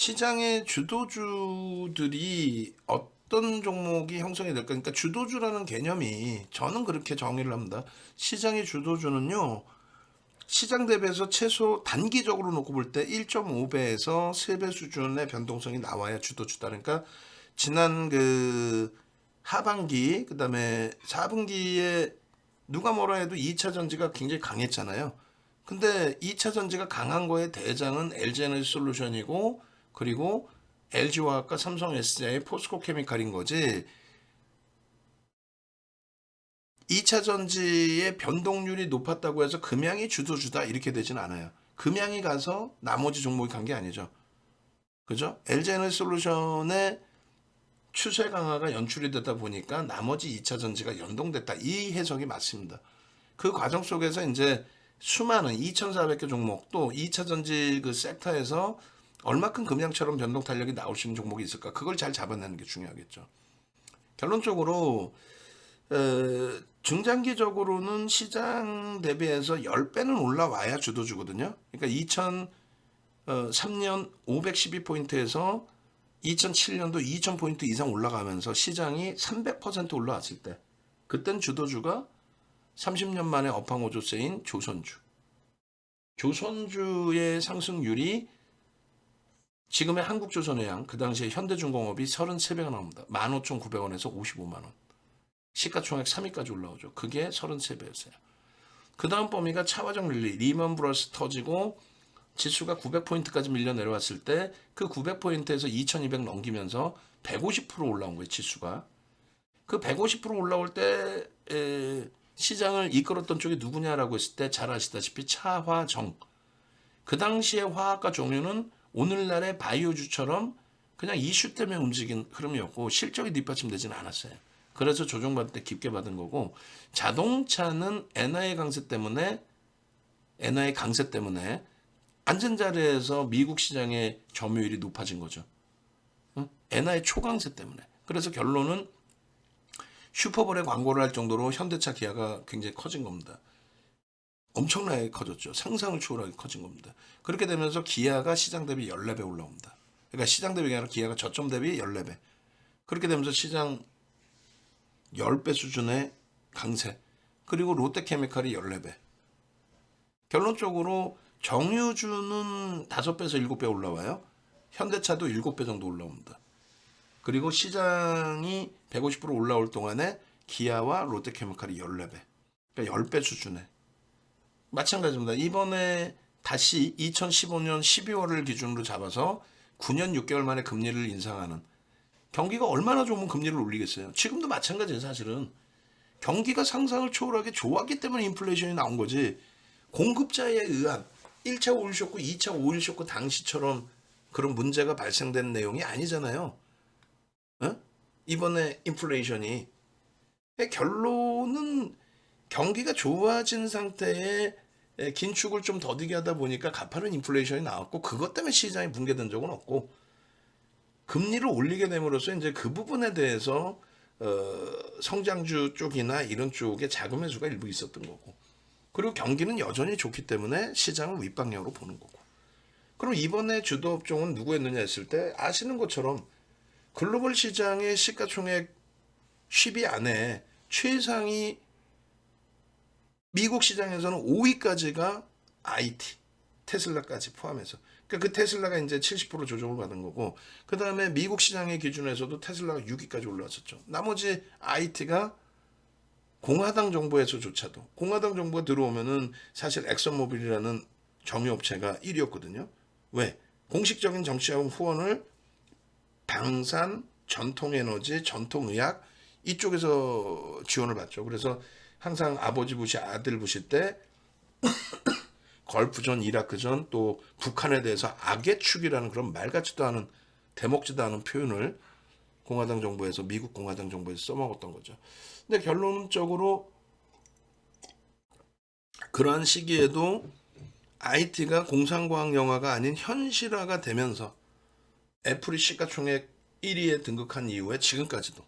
시장의 주도주들이 어떤 종목이 형성이 될까? 그러니까 주도주라는 개념이 저는 그렇게 정의를 합니다. 시장의 주도주는요, 시장 대비해서 최소 단기적으로 놓고 볼 때 1.5배에서 3배 수준의 변동성이 나와야 주도주다. 그러니까 지난 그 하반기, 그다음에 4분기에 누가 뭐라 해도 2차 전지가 굉장히 강했잖아요. 근데 2차 전지가 강한 거에 대장은 LG에너지솔루션이고, 그리고 LG화학과 삼성 SDI, 포스코 케미칼인 거지. 2차 전지의 변동률이 높았다고 해서 금양이 주도주다 이렇게 되진 않아요. 금양이 가서 나머지 종목이 간 게 아니죠. 그죠? LG에너지솔루션의 추세 강화가 연출이 되다 보니까 나머지 2차 전지가 연동됐다. 이 해석이 맞습니다. 그 과정 속에서 이제 수많은 2,400개 종목 또 2차 전지 그 섹터에서 얼마큼 금양처럼 변동 탄력이 나올 수 있는 종목이 있을까? 그걸 잘 잡아내는 게 중요하겠죠. 결론적으로 중장기적으로는 시장 대비해서 10배는 올라와야 주도주거든요. 그러니까 2003년 512포인트에서 2007년도 2000포인트 이상 올라가면서 시장이 300% 올라왔을 때 그땐 주도주가 30년 만에 업황오조세인 조선주. 조선주의 상승률이 지금의 한국조선해양, 그 당시에 현대중공업이 33배가 나옵니다. 15,900원에서 55만원. 시가총액 3위까지 올라오죠. 그게 33배였어요. 그 다음 범위가 차화정 릴리, 리먼 브러스 터지고 지수가 900포인트까지 밀려 내려왔을 때 그 900포인트에서 2200 넘기면서 150% 올라온 거예요, 지수가. 그 150% 올라올 때 시장을 이끌었던 쪽이 누구냐라고 했을 때 잘 아시다시피 차화정. 그 당시의 화학과 종유는 오늘날의 바이오주처럼 그냥 이슈 때문에 움직인 흐름이었고 실적이 뒷받침되지는 않았어요. 그래서 조정받을 때 깊게 받은 거고, 자동차는 엔화의 강세 때문에 앉은 자리에서 미국 시장의 점유율이 높아진 거죠. 엔화의 초강세 때문에. 그래서 결론은 슈퍼볼에 광고를 할 정도로 현대차 기아가 굉장히 커진 겁니다. 엄청나게 커졌죠. 상상을 초월하게 커진 겁니다. 그렇게 되면서 기아가 시장 대비 14배 올라옵니다. 그러니까 시장 대비가 아니라 기아가 저점 대비 14배. 그렇게 되면서 시장 10배 수준의 강세. 그리고 롯데케미칼이 14배. 결론적으로 정유주는 5배에서 7배 올라와요. 현대차도 7배 정도 올라옵니다. 그리고 시장이 150% 올라올 동안에 기아와 롯데케미칼이 14배. 그러니까 10배 수준에. 마찬가지입니다. 이번에 다시 2015년 12월을 기준으로 잡아서 9년 6개월 만에 금리를 인상하는, 경기가 얼마나 좋으면 금리를 올리겠어요. 지금도 마찬가지예요. 사실은 경기가 상상을 초월하게 좋았기 때문에 인플레이션이 나온 거지, 공급자에 의한 1차 오일 쇼크, 2차 오일 쇼크 당시처럼 그런 문제가 발생된 내용이 아니잖아요. 어? 이번에 인플레이션이. 결론은 경기가 좋아진 상태에 긴축을 좀 더디게 하다 보니까 가파른 인플레이션이 나왔고, 그것 때문에 시장이 붕괴된 적은 없고, 금리를 올리게 됨으로써 이제 그 부분에 대해서 성장주 쪽이나 이런 쪽에 자금 회수가 일부 있었던 거고, 그리고 경기는 여전히 좋기 때문에 시장을 윗방향으로 보는 거고. 그럼 이번에 주도 업종은 누구였느냐 했을 때 아시는 것처럼 글로벌 시장의 시가총액 10위 안에 최상위 미국 시장에서는 5위까지가 IT, 테슬라까지 포함해서. 그러니까 그 테슬라가 이제 70% 조정을 받은 거고, 그 다음에 미국 시장의 기준에서도 테슬라가 6위까지 올라왔었죠. 나머지 IT가 공화당 정부에서조차도, 공화당 정부가 들어오면은 사실 엑선모빌이라는 정유업체가 1위였거든요. 왜? 공식적인 정치자금 후원을 방산, 전통에너지, 전통의학 이쪽에서 지원을 받죠. 그래서 항상 아버지 부시, 아들 부시 때 걸프전, 이라크전, 또 북한에 대해서 악의 축이라는 그런 말 같지도 않은, 대먹지도 않은 표현을 공화당 정부에서, 미국 공화당 정부에서 써먹었던 거죠. 근데 결론적으로 그러한 시기에도 IT가 공상과학 영화가 아닌 현실화가 되면서 애플이 시가총액 1위에 등극한 이후에 지금까지도.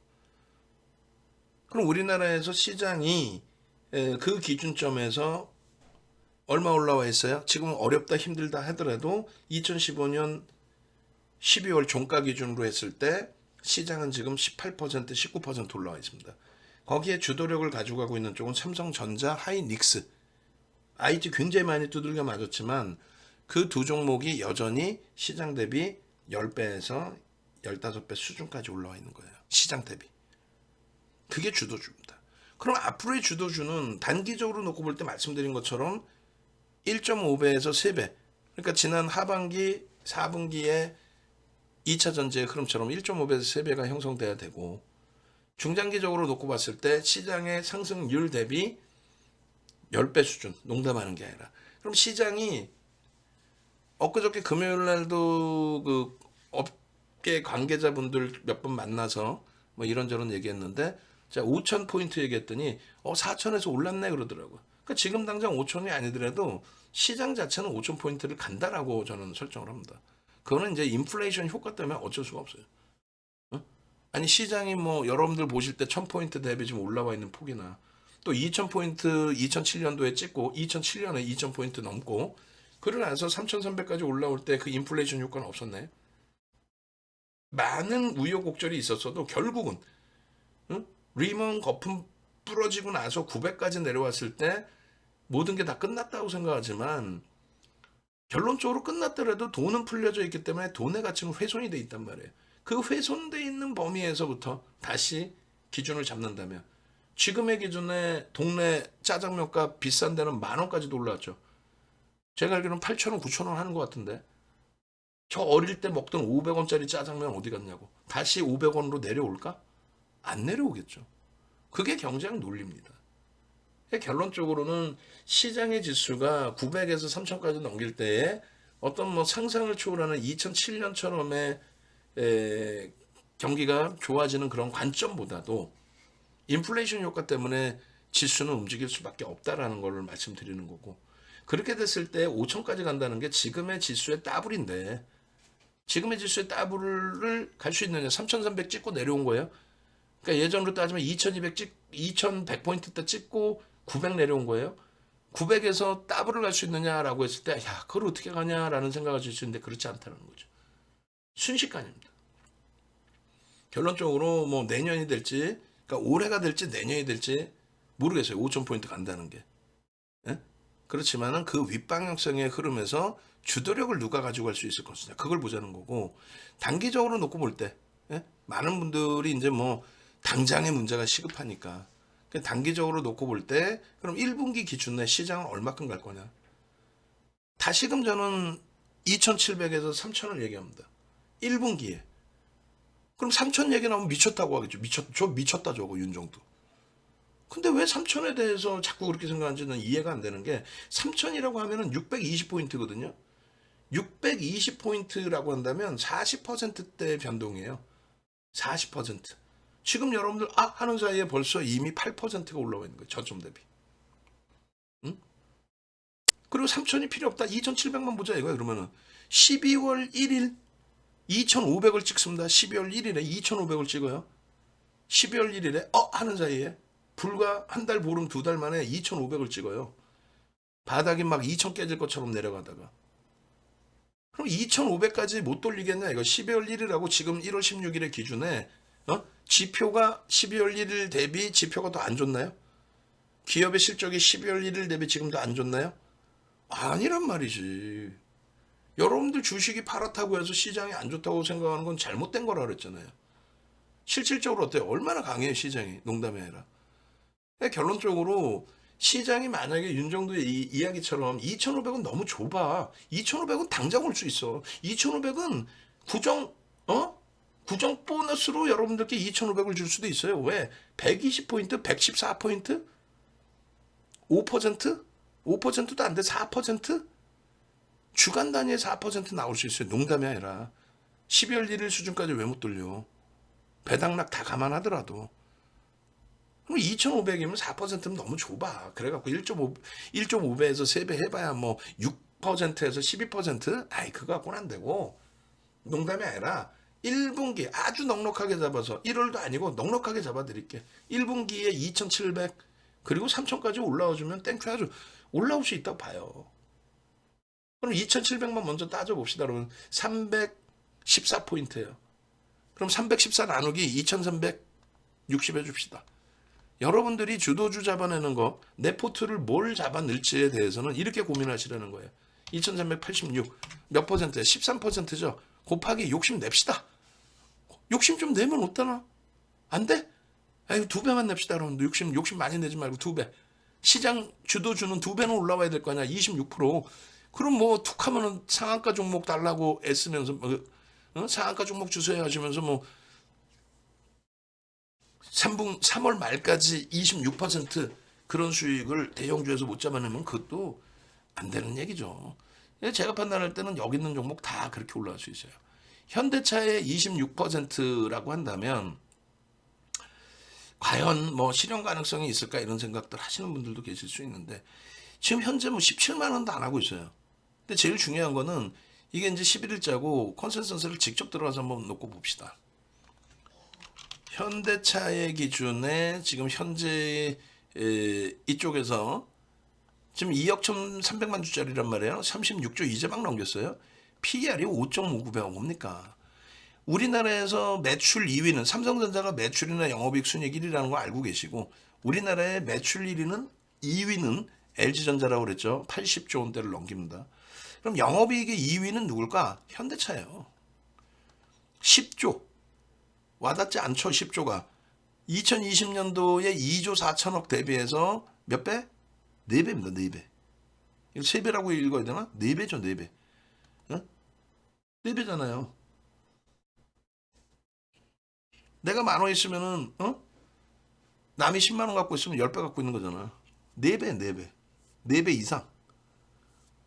그럼 우리나라에서 시장이 그 기준점에서 얼마 올라와 있어요? 지금 어렵다 힘들다 하더라도 2015년 12월 종가 기준으로 했을 때 시장은 지금 18%, 19% 올라와 있습니다. 거기에 주도력을 가져가고 있는 쪽은 삼성전자, 하이닉스, IT 굉장히 많이 두들겨 맞았지만 그 두 종목이 여전히 시장 대비 10배에서 15배 수준까지 올라와 있는 거예요. 시장 대비. 그게 주도주입니다. 그럼 앞으로의 주도주는 단기적으로 놓고 볼 때 말씀드린 것처럼 1.5배에서 3배. 그러니까 지난 하반기, 4분기에 2차 전지의 흐름처럼 1.5배에서 3배가 형성돼야 되고, 중장기적으로 놓고 봤을 때 시장의 상승률 대비 10배 수준, 농담하는 게 아니라. 그럼 시장이 엊그저께 금요일 날도 그 업계 관계자분들 몇 번 만나서 뭐 이런저런 얘기했는데, 자, 5,000포인트 얘기했더니 4,000에서 올랐네 그러더라고요. 그러니까 지금 당장 5,000이 아니더라도 시장 자체는 5,000포인트를 간다라고 저는 설정을 합니다. 그거는 이제 인플레이션 효과 때문에 어쩔 수가 없어요. 아니 시장이 뭐 여러분들 보실 때 1,000포인트 대비 지금 올라와 있는 폭이나 또 2,000포인트 2007년도에 찍고 2007년에 2,000포인트 넘고 그러고 나서 3,300까지 올라올 때 그 인플레이션 효과는 없었네. 많은 우여곡절이 있었어도 결국은 리먼 거품 부러지고 나서 900까지 내려왔을 때 모든 게 다 끝났다고 생각하지만 결론적으로 끝났더라도 돈은 풀려져 있기 때문에 돈의 가치는 훼손이 돼 있단 말이에요. 그 훼손돼 있는 범위에서부터 다시 기준을 잡는다면 지금의 기준에 동네 짜장면값 비싼 데는 10,000원까지도 올라왔죠. 제가 알기로는 8,000원, 9,000원 하는 것 같은데 저 어릴 때 먹던 500원짜리 짜장면 어디 갔냐고. 다시 500원으로 내려올까? 안 내려오겠죠. 그게 경제학 논리입니다. 결론적으로는 시장의 지수가 900에서 3000까지 넘길 때에 어떤 뭐 상상을 초월하는 2007년처럼의 경기가 좋아지는 그런 관점보다도 인플레이션 효과 때문에 지수는 움직일 수밖에 없다라는 걸 말씀드리는 거고, 그렇게 됐을 때 5,000까지 간다는 게 지금의 지수의 더블인데 지금의 지수의 더블을 갈 수 있느냐. 3,300 찍고 내려온 거예요. 그러니까 예전으로 따지면 2,100포인트 때 찍고 900 내려온 거예요. 900에서 더블을 갈 수 있느냐라고 했을 때, 야, 그걸 어떻게 가냐라는 생각을 줄 수 있는데 그렇지 않다는 거죠. 순식간입니다. 결론적으로 뭐 내년이 될지, 그러니까 올해가 될지 내년이 될지 모르겠어요. 5,000포인트 간다는 게. 예? 그렇지만은 그 윗방향성의 흐름에서 주도력을 누가 가지고 갈 수 있을 것이냐. 그걸 보자는 거고, 단기적으로 놓고 볼 때, 많은 분들이 이제 뭐 당장의 문제가 시급하니까 단기적으로 놓고 볼 때 그럼 1분기 기준에 시장은 얼마큼 갈 거냐. 다시금 저는 2,700에서 3,000을 얘기합니다. 1분기에. 그럼 3,000 얘기 나오면 미쳤다고 하겠죠. 미쳤다 저거 윤정도. 근데 왜 3,000에 대해서 자꾸 그렇게 생각하는지는 이해가 안 되는 게 3,000이라고 하면은 620포인트거든요. 620포인트라고 한다면 40%대 변동이에요. 40%. 지금 여러분들 하는 사이에 벌써 이미 8%가 올라와 있는 거예요. 저점 대비. 응? 그리고 3,000이 필요 없다. 2,700만 보자 이거야. 그러면은 12월 1일 2,500을 찍습니다. 12월 1일에 2,500을 찍어요. 12월 1일에 하는 사이에 불과 한 달 보름 2달 만에 2,500을 찍어요. 바닥이 막 2,000 깨질 것처럼 내려가다가. 그럼 2,500까지 못 돌리겠냐 이거. 12월 1일하고 지금 1월 16일의 기준에 지표가 12월 1일 대비 지표가 더 안 좋나요? 기업의 실적이 12월 1일 대비 지금 더 안 좋나요? 아니란 말이지. 여러분들 주식이 파랗다고 해서 시장이 안 좋다고 생각하는 건 잘못된 거라 그랬잖아요. 실질적으로 어때요? 얼마나 강해요 시장이. 농담이 아니라. 결론적으로 시장이 만약에 윤정도의 이야기처럼 2,500은 너무 좁아. 2,500은 당장 올 수 있어. 2,500은 구정 보너스로 여러분들께 2,500을 줄 수도 있어요. 왜? 120포인트, 114포인트? 5%? 5%도 안 돼. 4%? 주간 단위에 4% 나올 수 있어요. 농담이 아니라. 12월 1일 수준까지 왜 못 돌려? 배당락 다 감안하더라도. 그럼 2,500이면 4%면 너무 좁아. 그래갖고 1.5배에서 3배 해봐야 뭐 6%에서 12%? 아이, 그거 갖고는 안 되고. 농담이 아니라 1분기 아주 넉넉하게 잡아서 1월도 아니고 넉넉하게 잡아드릴게. 1분기에 2,700 그리고 3,000까지 올라와주면 땡큐 아주 올라올 수 있다고 봐요. 그럼 2,700만 먼저 따져봅시다. 그러면 300 14포인트예요. 그럼 314 나누기 2360 해줍시다. 여러분들이 주도주 잡아내는 거, 내 포트를 뭘 잡아낼지에 대해서는 이렇게 고민하시라는 거예요. 2386 몇 퍼센트예요? 13%죠. 곱하기 욕심 냅시다. 욕심 좀 내면 어떠나? 안 돼? 아유, 2배만 냅시다. 그러면 욕심 많이 내지 말고 2배. 시장 주도주는 2배는 올라와야 될 거 아니야. 26%. 그럼 뭐 툭 하면은 상한가 종목 달라고 애쓰면서 상한가 종목 주세요 하시면서 뭐 3월 말까지 26% 그런 수익을 대형주에서 못 잡아내면 그것도 안 되는 얘기죠. 제가 판단할 때는 여기 있는 종목 다 그렇게 올라갈 수 있어요. 현대차의 26%라고 한다면 과연 뭐 실현 가능성이 있을까 이런 생각들 하시는 분들도 계실 수 있는데 지금 현재 뭐 17만 원도 안 하고 있어요. 근데 제일 중요한 거는 이게 이제 11일자고 컨센서스를 직접 들어가서 한번 놓고 봅시다. 현대차의 기준에 지금 현재 이쪽에서 지금 2억 1,300만 주짜리란 말이에요. 36조 이제 막 넘겼어요. PER이 5.59배가 뭡니까? 우리나라에서 매출 2위는 삼성전자가 매출이나 영업이익 순이익 1위라는 거 알고 계시고 우리나라의 매출 1위는 2위는 LG전자라고 그랬죠. 80조 원대를 넘깁니다. 그럼 영업이익의 2위는 누굴까? 현대차예요. 10조. 와닿지 않죠. 10조가. 2020년도에 2조 4천억 대비해서 몇 배? 4배입니다. 4배. 이거 3배라고 읽어야 되나? 4배죠. 4배. 어? 4배잖아요. 내가 10,000원 있으면은 남이 10만 원 갖고 있으면 10배 갖고 있는 거잖아. 4배, 4배. 4배 이상.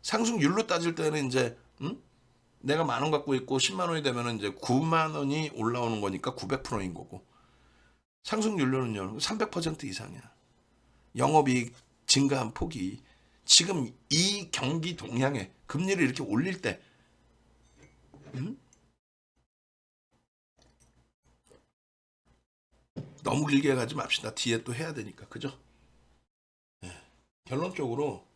상승률로 따질 때는 이제 내가 10,000원 갖고 있고 10만 원이 되면은 이제 9만 원이 올라오는 거니까 900%인 거고. 상승률로는요. 300% 이상이야. 영업이익 증가한 폭이 지금 이 경기 동향에 금리를 이렇게 올릴 때 너무 길게 가지 맙시다. 뒤에 또 해야 되니까. 그죠? 네. 결론적으로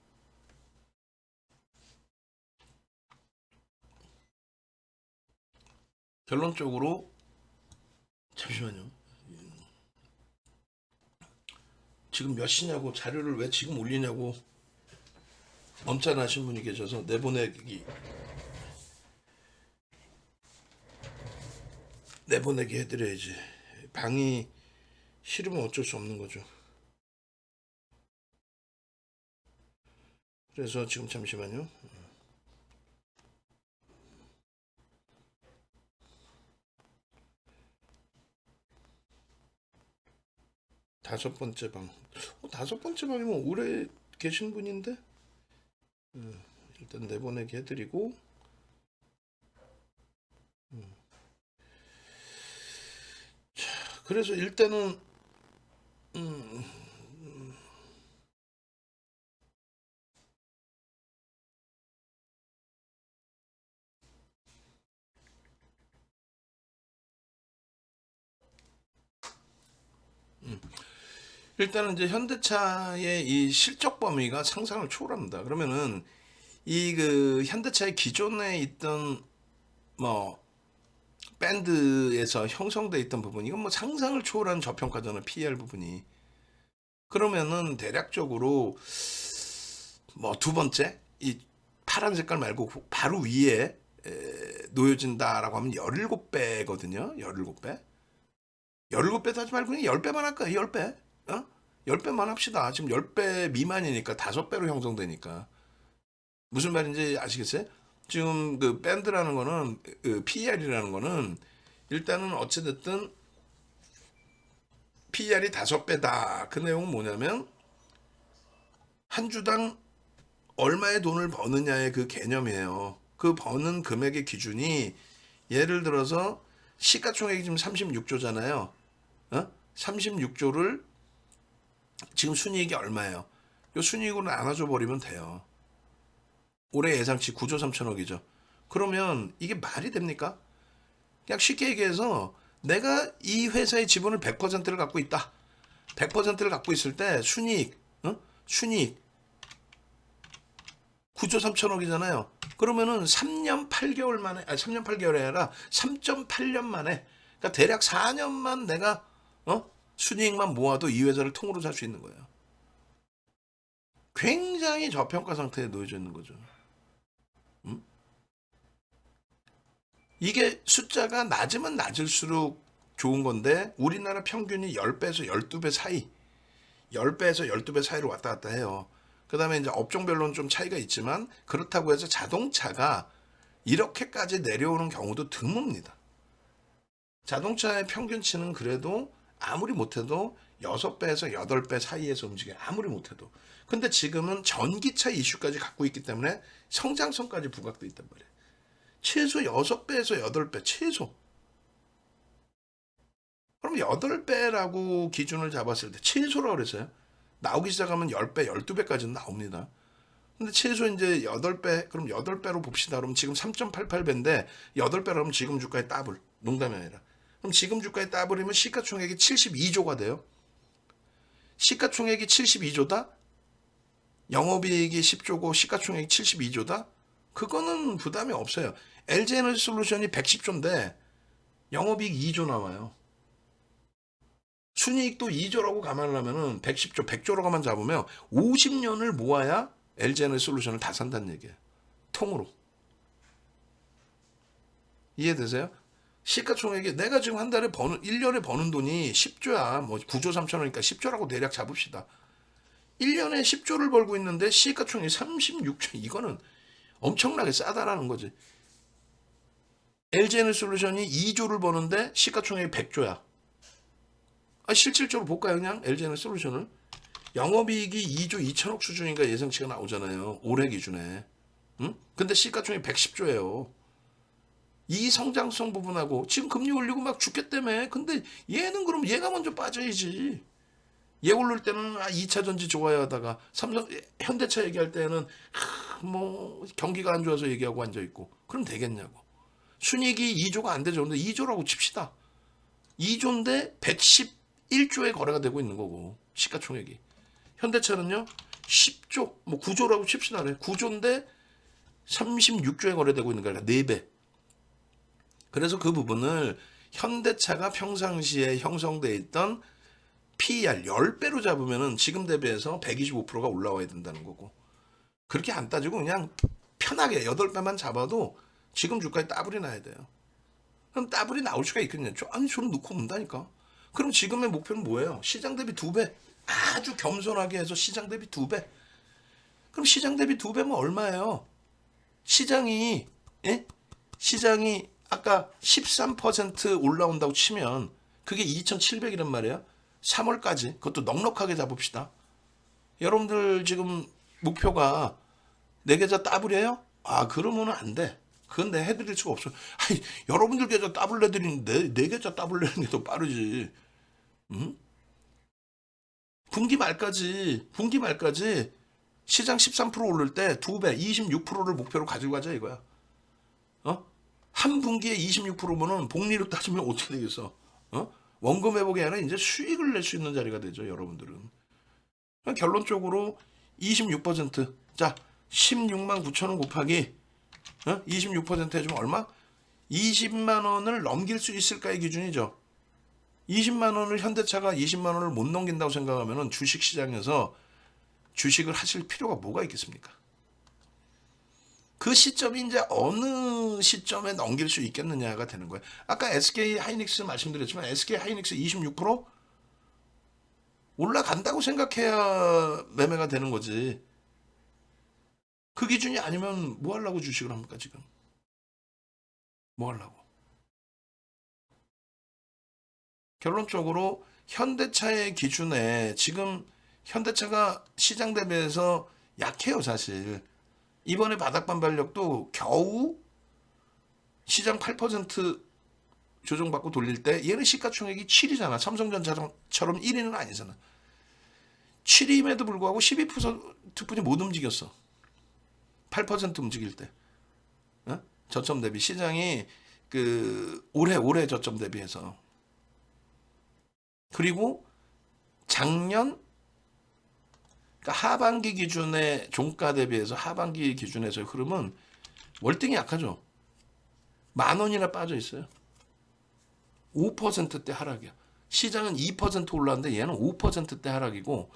잠시만요. 지금 몇 시냐고 자료를 왜 지금 올리냐고 엄짠하신 분이 계셔서 내보내기 해드려야지. 방이 싫으면 어쩔 수 없는 거죠. 그래서 지금 잠시만요. 다섯 번째 방. 다섯 번째 방이면 오래 계신 분인데? 일단 내보내기 해드리고. 자, 그래서 일단은 일단은 이제 현대차의 이 실적 범위가 상상을 초월합니다. 그러면은 이 그 현대차의 기존에 있던 뭐 밴드에서 형성돼 있던 부분 이건 뭐 상상을 초월한 저평가잖아요. PER 부분이. 그러면은 대략적으로 뭐 두 번째 이 파란 색깔 말고 바로 위에 놓여진다라고 하면 17배거든요. 17배. 17배도 하지 말고 그냥 10배만 할까요? 10배. 10배만 합시다. 지금 10배 미만이니까 5배로 형성되니까. 무슨 말인지 아시겠어요? 지금 그 밴드라는 거는 PER이라는 거는 일단은 어찌됐든 PER이 5배다. 그 내용은 뭐냐면 한 주당 얼마의 돈을 버느냐의 그 개념이에요. 그 버는 금액의 기준이 예를 들어서 시가총액이 지금 36조잖아요. 36조를 지금 순이익이 얼마예요? 이 순이익으로 나눠줘 버리면 돼요. 올해 예상치 9조 3천억이죠. 그러면 이게 말이 됩니까? 그냥 쉽게 얘기해서 내가 이 회사의 지분을 100%를 갖고 있다. 100%를 갖고 있을 때 순이익 9조 3천억이잖아요. 그러면은 3년 8개월 만에, 3년 8개월이 아니라 3.8년 만에, 그러니까 대략 4년만 내가 순이익만 모아도 이 회사를 통으로 살 수 있는 거예요. 굉장히 저평가 상태에 놓여져 있는 거죠. 음? 이게 숫자가 낮으면 낮을수록 좋은 건데 우리나라 평균이 10배에서 12배 사이, 10배에서 12배 사이로 왔다 갔다 해요. 그 다음에 이제 업종별로는 좀 차이가 있지만 그렇다고 해서 자동차가 이렇게까지 내려오는 경우도 드뭅니다. 자동차의 평균치는 그래도 아무리 못해도 6배에서 8배 사이에서 움직여요. 아무리 못해도. 근데 지금은 전기차 이슈까지 갖고 있기 때문에 성장성까지 부각돼 있단 말이에요. 최소 6배에서 8배, 최소. 그럼 8배라고 기준을 잡았을 때 최소라고 그랬어요. 나오기 시작하면 10배, 12배까지는 나옵니다. 근데 최소 이제 8배, 그럼 8배로 봅시다. 그럼 지금 3.88배인데 8배라면 지금 주가의 더블. 농담이 아니라. 그럼 지금 주가의 더블이면 시가총액이 72조가 돼요. 시가총액이 72조다? 영업이익이 10조고 시가총액이 72조다? 그거는 부담이 없어요. LG에너지솔루션이 110조인데 영업이익 2조 나와요. 순이익도 2조라고 감안을 하면은 110조, 100조로가만 잡으면 50년을 모아야 LG에너지솔루션을 다 산다는 얘기예요. 통으로. 이해되세요? 시가총액이 내가 지금 한 달에 버는 1년에 버는 돈이 10조야. 뭐 9조 3천원이니까 10조라고 대략 잡읍시다. 1년에 10조를 벌고 있는데 시가총액이 36조. 이거는 엄청나게 싸다라는 거지. LG에너지솔루션이 2조를 버는데 시가총액이 100조야. 실질적으로 볼까요? 그냥 LG에너지솔루션을. 영업이익이 2조 2천억 수준인가 예상치가 나오잖아요. 올해 기준에. 응? 근데 시가총액이 110조예요. 이 성장성 부분하고 지금 금리 올리고 막 죽겠다며. 근데 얘는 그럼 얘가 먼저 빠져야지. 얘 오를 때는 2차 전지 좋아야 하다가 삼성 현대차 얘기할 때는 뭐 경기가 안 좋아서 얘기하고 앉아 있고. 그럼 되겠냐고. 순이익이 2조가 안 되죠. 근데 2조라고 칩시다. 2조인데 111조에 거래가 되고 있는 거고. 시가총액이. 현대차는요. 10조, 뭐 9조라고 칩시다. 9조인데 36조에 거래되고 있는 거야. 4배. 그래서 그 부분을 현대차가 평상시에 형성되어 있던 PER 10배로 잡으면은 지금 대비해서 125%가 올라와야 된다는 거고. 그렇게 안 따지고 그냥 편하게 8배만 잡아도 지금 주가에 더블이 나야 돼요. 그럼 더블이 나올 수가 있겠냐? 아니, 저는 놓고 온다니까. 그럼 지금의 목표는 뭐예요? 시장 대비 2배. 아주 겸손하게 해서 시장 대비 2배. 그럼 시장 대비 2배면 얼마예요? 시장이, 예? 시장이 아까 13% 올라온다고 치면 그게 2,700이란 말이에요. 3월까지 그것도 넉넉하게 잡읍시다. 여러분들 지금 목표가 내 계좌 더블이에요? 그러면 안 돼. 그건 내가 해드릴 수가 없어. 아니, 여러분들 계좌 더블 내드리는데 내 계좌 더블 내는 게 더 빠르지. 응? 분기 말까지 시장 13% 오를 때 2배, 26%를 목표로 가지고 가자 이거야. 한 분기에 26%면은 복리로 따지면 어떻게 되겠어? 원금 회복이 아니라 이제 수익을 낼 수 있는 자리가 되죠, 여러분들은. 결론적으로 26%. 자, 16만 9천 원 곱하기 26% 해주면 얼마? 20만 원을 넘길 수 있을까의 기준이죠. 20만 원을 현대차가 20만 원을 못 넘긴다고 생각하면 주식시장에서 주식을 하실 필요가 뭐가 있겠습니까? 그 시점이 이제 어느 시점에 넘길 수 있겠느냐가 되는 거예요. 아까 SK 하이닉스 말씀드렸지만 SK 하이닉스 26% 올라간다고 생각해야 매매가 되는 거지. 그 기준이 아니면 뭐 하려고 주식을 합니까 지금? 뭐 하려고? 결론적으로 현대차의 기준에 지금 현대차가 시장 대비해서 약해요 사실. 이번에 바닥 반발력도 겨우 시장 8% 조정받고 돌릴 때 얘는 시가총액이 7이잖아. 삼성전자처럼 1위는 아니잖아. 7위임에도 불구하고 12%뿐이 못 움직였어. 8% 움직일 때. 저점 대비 시장이 올해 저점 대비해서. 그리고 작년 그러니까 하반기 기준의 종가 대비해서 하반기 기준에서의 흐름은 월등히 약하죠. 10,000원이나 빠져 있어요. 5%대 하락이야. 시장은 2% 올랐는데 얘는 5%대 하락이고,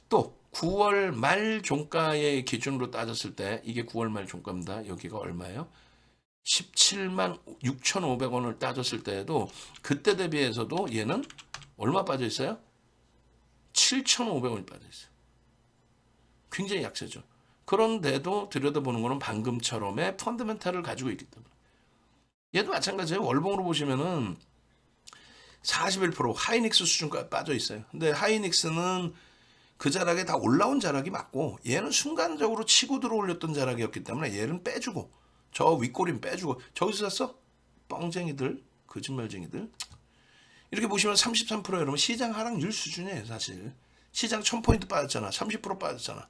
또 9월 말 종가의 기준으로 따졌을 때 이게 9월 말 종가입니다. 여기가 얼마예요? 17만 6,500원을 따졌을 때에도 그때 대비해서도 얘는 얼마 빠져 있어요? 7,500원이 빠져 있어요. 굉장히 약세죠. 그런데도 들여다보는 거는 방금처럼의 펀더멘탈을 가지고 있기 때문에. 얘도 마찬가지예요. 월봉으로 보시면은 41% 하이닉스 수준까지 빠져 있어요. 근데 하이닉스는 그 자락에 다 올라온 자락이 맞고, 얘는 순간적으로 치고 들어올렸던 자락이었기 때문에 얘는 빼주고, 저 윗꼬리는 빼주고. 저기서 샀어? 뻥쟁이들, 거짓말쟁이들. 이렇게 보시면 33% 여러분 시장 하락률 수준이에요. 사실 시장 1000포인트 빠졌잖아. 30% 빠졌잖아.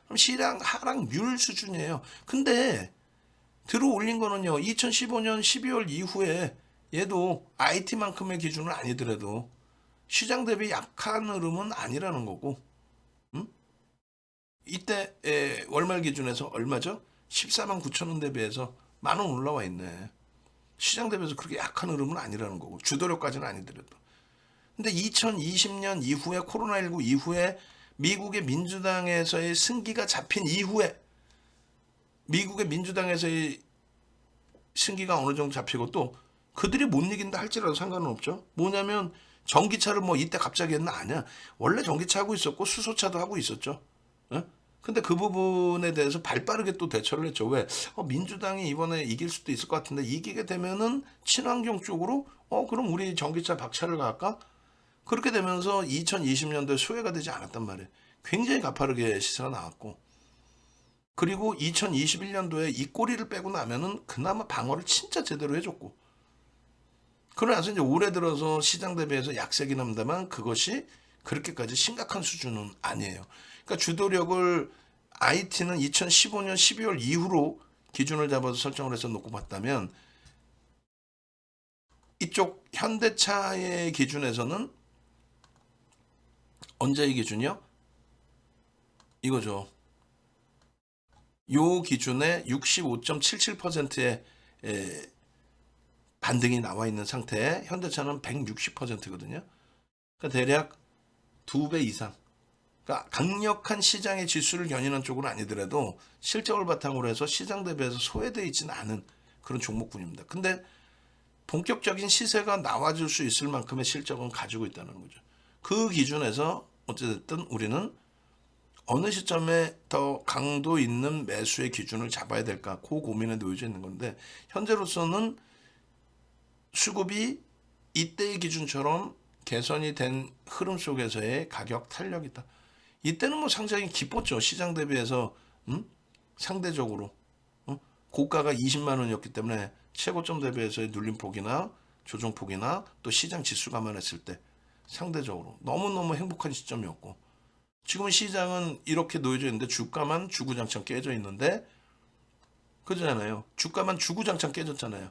그럼 시장 하락률 수준이에요. 근데 들어올린 거는요, 2015년 12월 이후에 얘도 IT만큼의 기준은 아니더라도 시장 대비 약한 흐름은 아니라는 거고, 이때 월말 기준에서 얼마죠? 14만 9천 원 대비해서 10,000원 올라와 있네. 시장 대비해서 그렇게 약한 흐름은 아니라는 거고, 주도력까지는 아니더라도. 근데 2020년 이후에, 코로나19 이후에 미국의 민주당에서의 승기가 잡힌 이후에, 미국의 민주당에서의 승기가 어느 정도 잡히고, 또 그들이 못 이긴다 할지라도 상관은 없죠. 뭐냐면 전기차를 뭐 이때 갑자기 했나? 아니야. 원래 전기차 하고 있었고 수소차도 하고 있었죠. 예? 근데 그 부분에 대해서 발빠르게 또 대처를 했죠. 왜? 민주당이 이번에 이길 수도 있을 것 같은데, 이기게 되면은 친환경 쪽으로 그럼 우리 전기차 박차를 갈까? 그렇게 되면서 2020년도에 수혜가 되지 않았단 말이에요. 굉장히 가파르게 시세가 나왔고, 그리고 2021년도에 이 꼬리를 빼고 나면은 그나마 방어를 진짜 제대로 해줬고, 그러고 나서 이제 올해 들어서 시장 대비해서 약세긴 합니다만 그것이 그렇게까지 심각한 수준은 아니에요. 그러니까 주도력을 IT는 2015년 12월 이후로 기준을 잡아서 설정을 해서 놓고 봤다면, 이쪽 현대차의 기준에서는 언제의 기준이요? 이거죠. 요 기준에 65.77%의 반등이 나와 있는 상태에 현대차는 160%거든요. 그러니까 대략 2배 이상. 그러니까 강력한 시장의 지수를 견인한 쪽은 아니더라도 실적을 바탕으로 해서 시장 대비해서 소외되어 있지는 않은 그런 종목군입니다. 근데 본격적인 시세가 나와줄 수 있을 만큼의 실적은 가지고 있다는 거죠. 그 기준에서 어쨌든 우리는 어느 시점에 더 강도 있는 매수의 기준을 잡아야 될까, 그 고민에 놓여져 있는 건데, 현재로서는 수급이 이때의 기준처럼 개선이 된 흐름 속에서의 가격 탄력이다. 이때는 뭐 상당히 기뻤죠. 시장 대비해서 상대적으로 고가가 20만 원이었기 때문에 최고점 대비해서의 눌림폭이나 조정폭이나 또 시장 지수 감안했을 때 상대적으로 너무너무 행복한 시점이었고, 지금 시장은 이렇게 놓여져 있는데 주가만 주구장창 깨져 있는데, 그러잖아요. 주가만 주구장창 깨졌잖아요.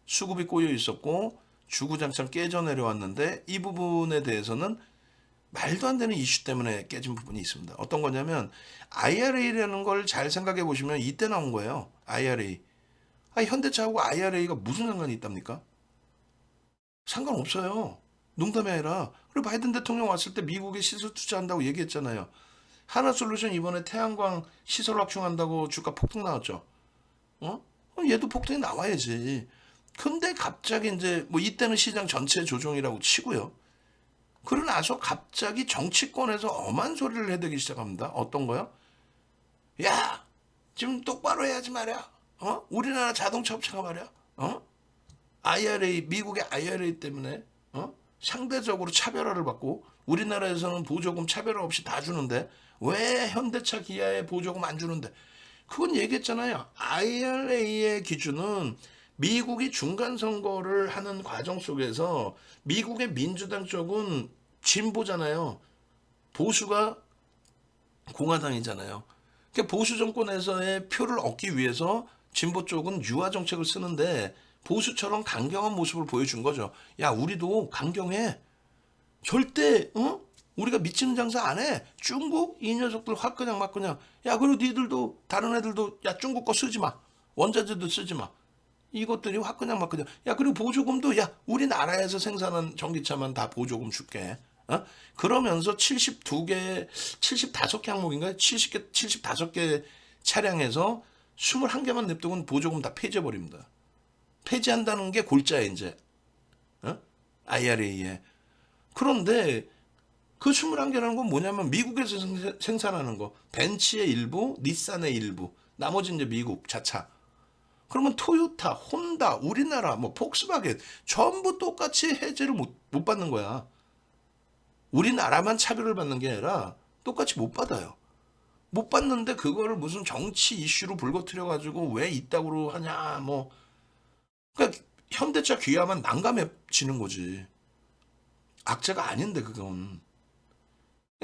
수급이 꼬여 있었고 주구장창 깨져 내려왔는데, 이 부분에 대해서는 말도 안 되는 이슈 때문에 깨진 부분이 있습니다. 어떤 거냐면 IRA라는 걸 잘 생각해 보시면 이때 나온 거예요. IRA. 현대차하고 IRA가 무슨 상관이 있답니까? 상관없어요. 농담이 아니라. 그리고 바이든 대통령 왔을 때 미국에 시설 투자한다고 얘기했잖아요. 하나솔루션 이번에 태양광 시설 확충한다고 주가 폭등 나왔죠. 얘도 폭등이 나와야지. 근데 갑자기 이제 뭐 이때는 시장 전체 조정이라고 치고요. 그러고 나서 갑자기 정치권에서 엄한 소리를 해대기 시작합니다. 어떤 거요? 야, 지금 똑바로 해야지 말이야. 우리나라 자동차 업체가 말이야. IRA, 미국의 IRA 때문에 상대적으로 차별화를 받고, 우리나라에서는 보조금 차별화 없이 다 주는데 왜 현대차 기아에 보조금 안 주는데? 그건 얘기했잖아요. IRA의 기준은 미국이 중간 선거를 하는 과정 속에서 미국의 민주당 쪽은 진보잖아요. 보수가 공화당이잖아요. 그러니까 보수 정권에서의 표를 얻기 위해서 진보 쪽은 유화 정책을 쓰는데, 보수처럼 강경한 모습을 보여준 거죠. 야, 우리도 강경해. 절대 우리가 미치는 장사 안 해. 중국 이 녀석들 확 그냥 막 그냥. 야, 그리고 니들도 다른 애들도 야, 중국 거 쓰지 마. 원자재도 쓰지 마. 이것들이 확 그냥 막 그냥 야 그리고 보조금도 야 우리나라에서 생산한 전기차만 다 보조금 줄게. 그러면서 72개 75개 항목인가요? 70개 75개 차량에서 21개만 냅두고는 보조금 다 폐지해 버립니다. 폐지한다는 게 골자에 이제 IRA에. 그런데 그 21개라는 건 뭐냐면 미국에서 생산하는 거. 벤츠의 일부, 닛산의 일부. 나머지 이제 미국 자차. 그러면 토요타, 혼다, 우리나라, 뭐 폭스바겐 전부 똑같이 해제를 못 받는 거야. 우리나라만 차별을 받는 게 아니라 똑같이 못 받아요. 못 받는데 그거를 무슨 정치 이슈로 불거트려 가지고 왜 이따구로 하냐 뭐. 그러니까 현대차 귀하만 난감해지는 거지. 악재가 아닌데 그건.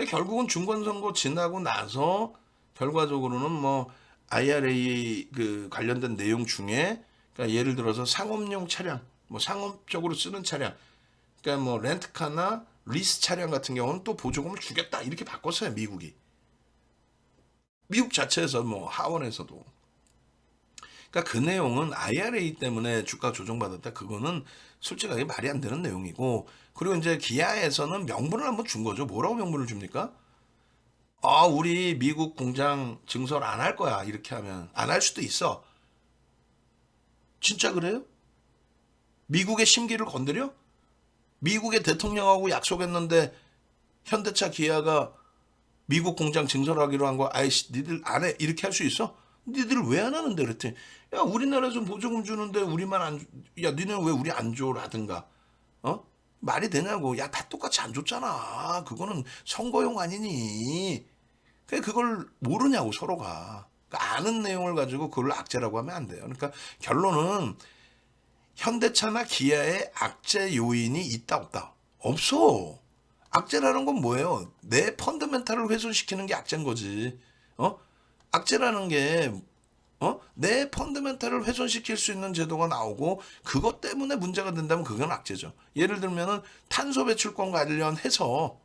결국은 중간선거 지나고 나서 결과적으로는 뭐 IRA 그 관련된 내용 중에 그러니까 예를 들어서 상업용 차량, 뭐 상업적으로 쓰는 차량, 그러니까 뭐 렌트카나 리스 차량 같은 경우는 또 보조금을 주겠다 이렇게 바꿨어요 미국이. 미국 자체에서 뭐 하원에서도. 그러니까 그 내용은 IRA 때문에 주가 조정받았다. 그거는 솔직하게 말이 안 되는 내용이고, 그리고 이제 기아에서는 명분을 한번 준 거죠. 뭐라고 명분을 줍니까? 우리 미국 공장 증설 안 할 거야. 이렇게 하면 안 할 수도 있어. 진짜 그래요? 미국의 심기를 건드려? 미국의 대통령하고 약속했는데 현대차 기아가 미국 공장 증설하기로 한 거 아이씨 니들 안 해. 이렇게 할 수 있어? 니들 왜 안 하는데 그랬더니 야 우리나라에서 보조금 주는데 우리만 안 야 니네 왜 우리 안 줘? 라든가 말이 되냐고. 야 다 똑같이 안 줬잖아. 그거는 선거용 아니니. 그걸 모르냐고 서로가. 그러니까 아는 내용을 가지고 그걸 악재라고 하면 안 돼요. 그러니까 결론은 현대차나 기아의 악재 요인이 있다 없다? 없어. 악재라는 건 뭐예요? 내 펀더멘탈을 훼손시키는 게 악재인 거지. 악재라는 게 내 펀더멘탈을 훼손시킬 수 있는 제도가 나오고 그것 때문에 문제가 된다면 그건 악재죠. 예를 들면은 탄소 배출권 관련해서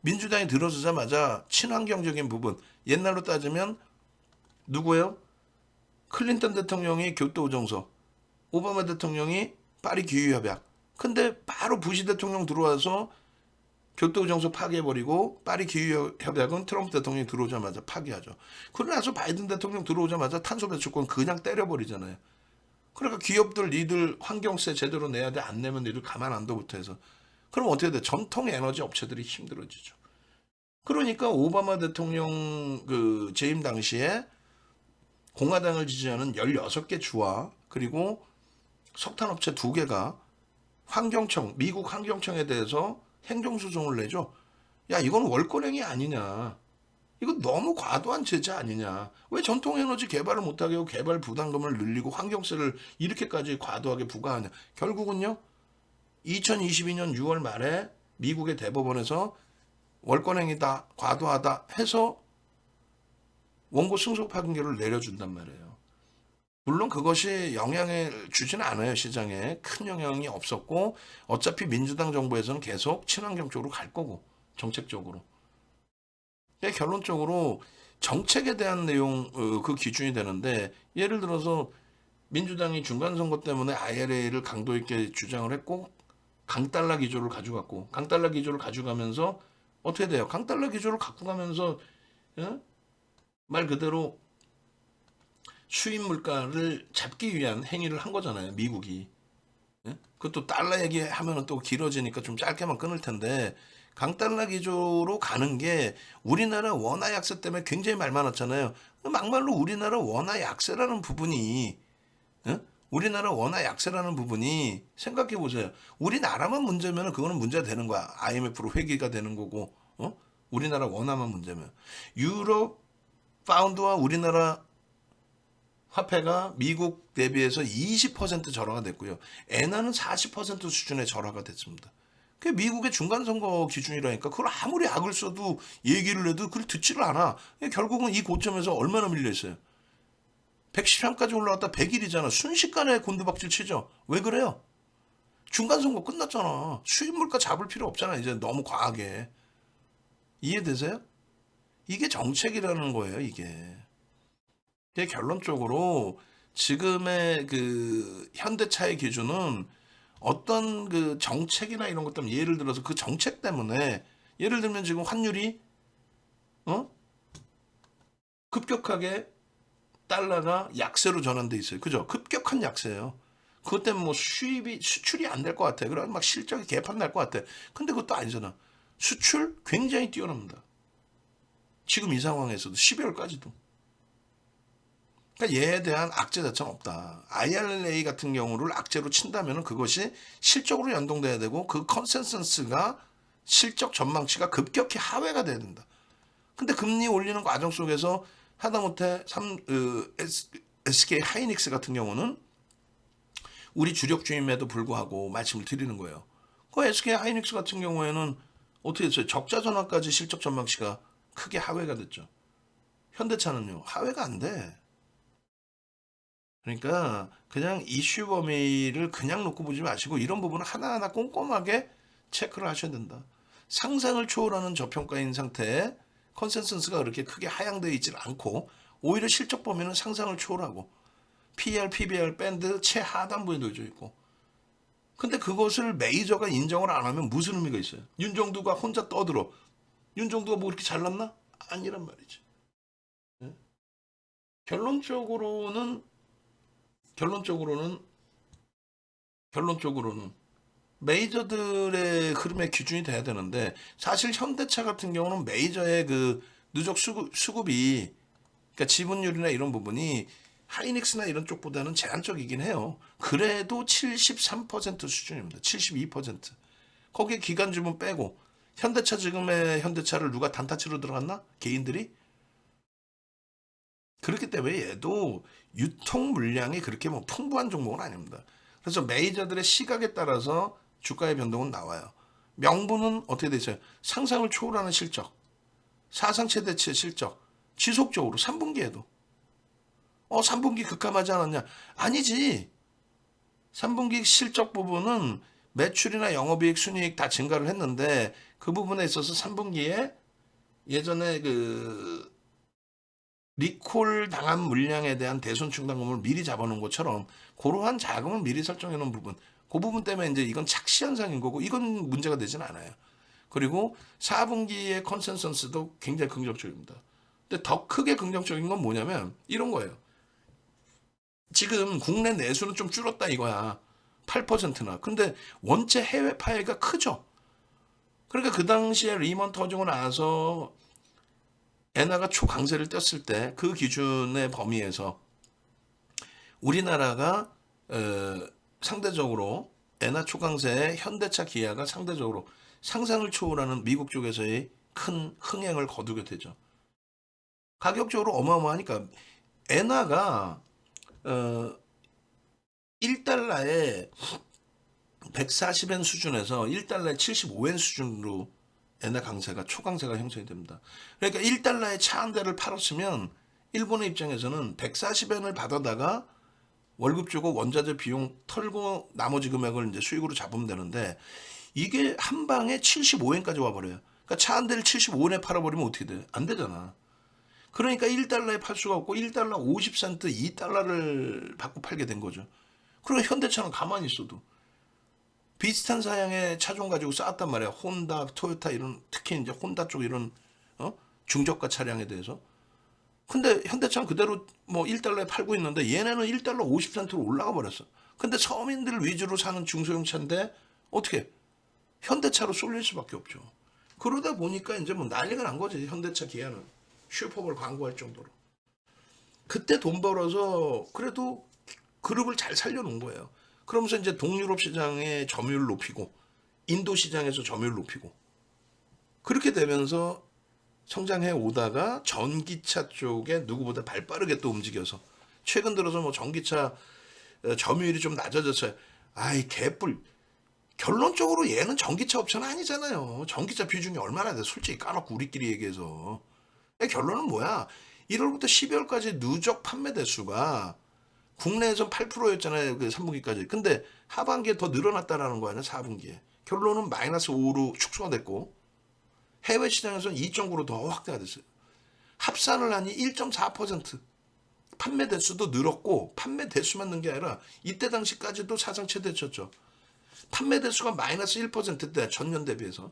민주당이 들어서자마자 친환경적인 부분, 옛날로 따지면 누구예요? 클린턴 대통령이 교토오정서, 오바마 대통령이 파리 기후협약. 근데 바로 부시 대통령 들어와서 교토오정서 파기해버리고 파리 기후협약은 트럼프 대통령이 들어오자마자 파기하죠. 그러고 나서 바이든 대통령 들어오자마자 탄소 배출권 그냥 때려버리잖아요. 그러니까 기업들 니들 환경세 제대로 내야 돼. 안 내면 니들 가만 안 둬부터 해서. 그럼 어떻게 돼? 전통 에너지 업체들이 힘들어지죠. 그러니까 오바마 대통령 그 재임 당시에 공화당을 지지하는 16개 주와 그리고 석탄업체 2개가 환경청, 미국 환경청에 대해서 행정소송을 내죠. 야, 이건 월권행위 아니냐. 이거 너무 과도한 제재 아니냐. 왜 전통에너지 개발을 못하게 하고 개발 부담금을 늘리고 환경세를 이렇게까지 과도하게 부과하냐. 결국은요. 2022년 6월 말에 미국의 대법원에서 월권행위다, 과도하다 해서 원고 승소 판결을 내려준단 말이에요. 물론 그것이 영향을 주지는 않아요. 시장에 큰 영향이 없었고 어차피 민주당 정부에서는 계속 친환경 쪽으로 갈 거고 정책적으로. 결론적으로 정책에 대한 내용 그 기준이 되는데 예를 들어서 민주당이 중간선거 때문에 IRA를 강도 있게 주장을 했고 강달러 기조를 가져갔고 강달러 기조를 가져가면서 어떻게 돼요? 강달러 기조를 갖고 가면서 말 그대로 수입 물가를 잡기 위한 행위를 한 거잖아요. 미국이. 그것도 달러 얘기하면 또 길어지니까 좀 짧게만 끊을 텐데 강달러 기조로 가는 게 우리나라 원화 약세 때문에 굉장히 말 많았잖아요. 막말로 우리나라 원화 약세라는 부분이 우리나라 원화 약세라는 부분이 생각해 보세요. 우리나라만 문제면 그거는 문제가 되는 거야. IMF로 회귀가 되는 거고 우리나라 원화만 문제면. 유럽 파운드와 우리나라 화폐가 미국 대비해서 20% 절하가 됐고요. 엔화는 40% 수준의 절하가 됐습니다. 그게 미국의 중간선거 기준이라니까 그걸 아무리 악을 써도 얘기를 해도 그걸 듣지를 않아. 결국은 이 고점에서 얼마나 밀려있어요. 113까지 올라갔다 100일이잖아. 순식간에 곤두박질 치죠. 왜 그래요? 중간선거 끝났잖아. 수입물가 잡을 필요 없잖아. 이제 너무 과하게. 이해되세요? 이게 정책이라는 거예요. 이게. 결론적으로 지금의 그 현대차의 기준은 어떤 그 정책이나 이런 것 때문에 예를 들어서 그 정책 때문에 예를 들면 지금 환율이 어? 급격하게 달러가 약세로 전환돼 있어요. 그죠? 급격한 약세예요. 그것 때문에 뭐 수출이 안 될 것 같아. 그러면 막 실적이 개판 날 것 같아. 근데 그것도 아니잖아. 수출 굉장히 뛰어납니다. 지금 이 상황에서도 12월까지도. 그러니까 얘에 대한 악재 자체는 없다. IRA 같은 경우를 악재로 친다면 그것이 실적으로 연동돼야 되고 그 컨센서스가 실적 전망치가 급격히 하회가 돼야 된다. 근데 금리 올리는 과정 속에서 하다못해 SK 하이닉스 같은 경우는 우리 주력주임에도 불구하고 말씀을 드리는 거예요. 그 SK 하이닉스 같은 경우에는 어떻게 됐어요? 적자 전환까지 실적 전망치가 크게 하회가 됐죠. 현대차는요, 하회가 안 돼. 그러니까 그냥 이슈 범위를 그냥 놓고 보지 마시고 이런 부분을 하나하나 꼼꼼하게 체크를 하셔야 된다. 상상을 초월하는 저평가인 상태에 컨센서스가 그렇게 크게 하향되어 있지는 않고 오히려 실적 범위는 상상을 초월하고 PER, PBR 밴드 최하단부에 놓여져 있고 근데 그것을 메이저가 인정을 안 하면 무슨 의미가 있어요? 윤정두가 혼자 떠들어. 윤정두가 뭐 그렇게 잘났나? 아니란 말이지. 예? 결론적으로는 결론적으로는 결론적으로는 메이저들의 흐름의 기준이 돼야 되는데 사실 현대차 같은 경우는 메이저의 그 누적 수급이 그러니까 지분율이나 이런 부분이 하이닉스나 이런 쪽보다는 제한적이긴 해요. 그래도 73% 수준입니다. 72%. 거기에 기간 지분 빼고 현대차 지금의 현대차를 누가 단타치로 들어갔나? 개인들이? 그렇기 때문에 얘도 유통 물량이 그렇게 뭐 풍부한 종목은 아닙니다. 그래서 메이저들의 시각에 따라서 주가의 변동은 나와요. 명분은 어떻게 되어 있어요? 상상을 초월하는 실적, 사상 최대치의 실적, 지속적으로 3분기에도. 3분기 급감하지 않았냐? 아니지. 3분기 실적 부분은 매출이나 영업이익, 순이익 다 증가를 했는데 그 부분에 있어서 3분기에 예전에 그 리콜 당한 물량에 대한 대손 충당금을 미리 잡아놓은 것처럼 그러한 자금을 미리 설정해 놓은 부분 그 부분 때문에 이제 이건 착시 현상인 거고 이건 문제가 되진 않아요. 그리고 4분기의 컨센서스도 굉장히 긍정적입니다. 근데 더 크게 긍정적인 건 뭐냐면 이런 거예요. 지금 국내 내수는 좀 줄었다 이거야. 8%나. 근데 원체 해외 파이가 크죠. 그러니까 그 당시에 리먼 터지고 나서 엔화가 초강세를 떴을 때 그 기준의 범위에서 우리나라가 상대적으로 엔화 초강세에 현대차 기아가 상대적으로 상상을 초월하는 미국 쪽에서의 큰 흥행을 거두게 되죠. 가격적으로 어마어마하니까 엔화가 1달러에 140엔 수준에서 1달러에 75엔 수준으로 엔화 강세가 초강세가 형성이 됩니다. 그러니까 1달러에 차 한 대를 팔았으면 일본의 입장에서는 140엔을 받아다가 월급 주고 원자재 비용 털고 나머지 금액을 이제 수익으로 잡으면 되는데 이게 한 방에 75엔까지 와버려요. 그러니까 차 한 대를 75엔에 팔아버리면 어떻게 돼? 안 되잖아. 그러니까 1달러에 팔 수가 없고 1달러 50센트 2달러를 받고 팔게 된 거죠. 그리고 현대차는 가만히 있어도 비슷한 사양의 차종 가지고 쌓았단 말이야. 혼다, 토요타 이런 특히 이제 혼다 쪽 이런 중저가 차량에 대해서. 근데 현대차는 그대로 뭐 1달러에 팔고 있는데 얘네는 1달러 50센트로 올라가 버렸어. 근데 서민들 위주로 사는 중소형 차인데 어떻게 현대차로 쏠릴 수밖에 없죠. 그러다 보니까 이제 뭐 난리가 난 거지. 현대차 기아는 슈퍼볼 광고할 정도로. 그때 돈 벌어서 그래도 그룹을 잘 살려놓은 거예요. 그러면서 이제 동유럽 시장의 점유율 높이고 인도 시장에서 점유율 높이고 그렇게 되면서 성장해 오다가 전기차 쪽에 누구보다 발빠르게 또 움직여서 최근 들어서 뭐 전기차 점유율이 좀 낮아졌어요. 아이 개뿔. 결론적으로 얘는 전기차 업체는 아니잖아요. 전기차 비중이 얼마나 돼? 솔직히 까놓고 우리끼리 얘기해서. 결론은 뭐야? 1월부터 12월까지 누적 판매 대수가 국내에선 8%였잖아요. 그 3분기까지. 근데 하반기에 더 늘어났다라는 거 아니야? 4분기에. 결론은 마이너스 5로 축소가 됐고 해외 시장에서는 2.9로 더 확대가 됐어요. 합산을 하니 1.4%. 판매 대수도 늘었고 판매 대수만 는 게 아니라 이때 당시까지도 사상 최대쳤죠. 판매 대수가 마이너스 1%대 전년 대비해서.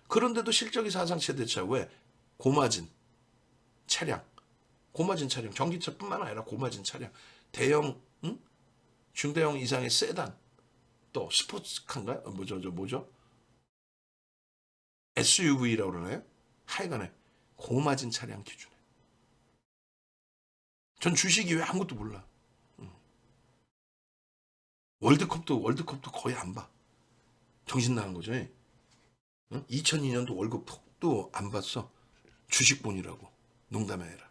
그런데도 실적이 사상 최대차. 왜? 고마진 차량. 고마진 차량. 전기차뿐만 아니라 고마진 차량. 대형, 응? 중대형 이상의 세단. 또 스포츠카인가요? 뭐죠? SUV라고 그러나요? 하여간에 고마진 차량 기준에. 전 주식이 왜 아무것도 몰라. 월드컵도 거의 안 봐. 정신 나간 거죠. 응? 2002년도 월드컵도 안 봤어. 주식 본이라고. 농담이 아니라.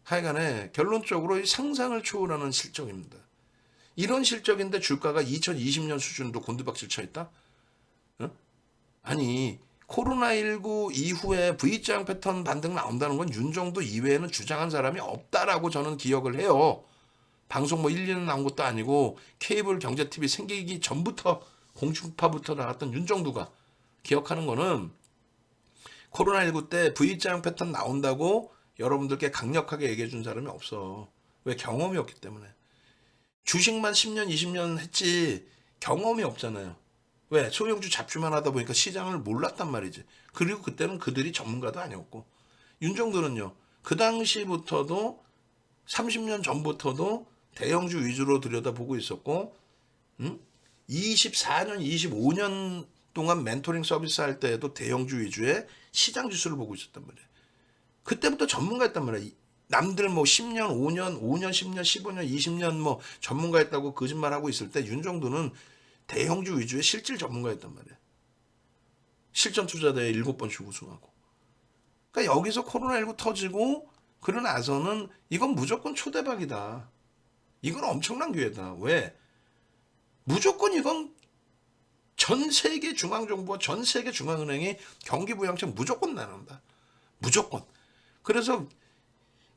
하여간에 결론적으로 상상을 초월하는 실적입니다. 이런 실적인데 주가가 2020년 수준도 곤두박질 쳐 있다? 응? 아니 코로나19 이후에 V자형 패턴 반등 나온다는 건 윤정도 이외에는 주장한 사람이 없다라고 저는 기억을 해요. 방송 뭐 1, 2년 나온 것도 아니고 케이블 경제TV 생기기 전부터 공중파부터 나왔던 윤정도가 기억하는 거는 코로나19 때 V자형 패턴 나온다고 여러분들께 강력하게 얘기해 준 사람이 없어. 왜? 경험이 없기 때문에. 주식만 10년, 20년 했지 경험이 없잖아요. 왜? 소형주 잡주만 하다 보니까 시장을 몰랐단 말이지. 그리고 그때는 그들이 전문가도 아니었고. 윤정도는요. 그 당시부터도 30년 전부터도 대형주 위주로 들여다보고 있었고 24년, 25년 동안 멘토링 서비스 할 때에도 대형주 위주의 시장 지수를 보고 있었단 말이에요. 그때부터 전문가였단 말이에요. 남들 뭐 10년, 5년, 10년, 15년, 20년 뭐 전문가였다고 거짓말하고 있을 때 윤정도는 대형주 위주의 실질 전문가였단 말이에요. 실전 투자대회 7번씩 우승하고. 그러니까 여기서 코로나19 터지고 그러고 나서는 이건 무조건 초대박이다. 이건 엄청난 기회다. 왜? 무조건 이건 전 세계 중앙정부와 전 세계 중앙은행이 경기부양책 무조건 나눈다. 무조건. 그래서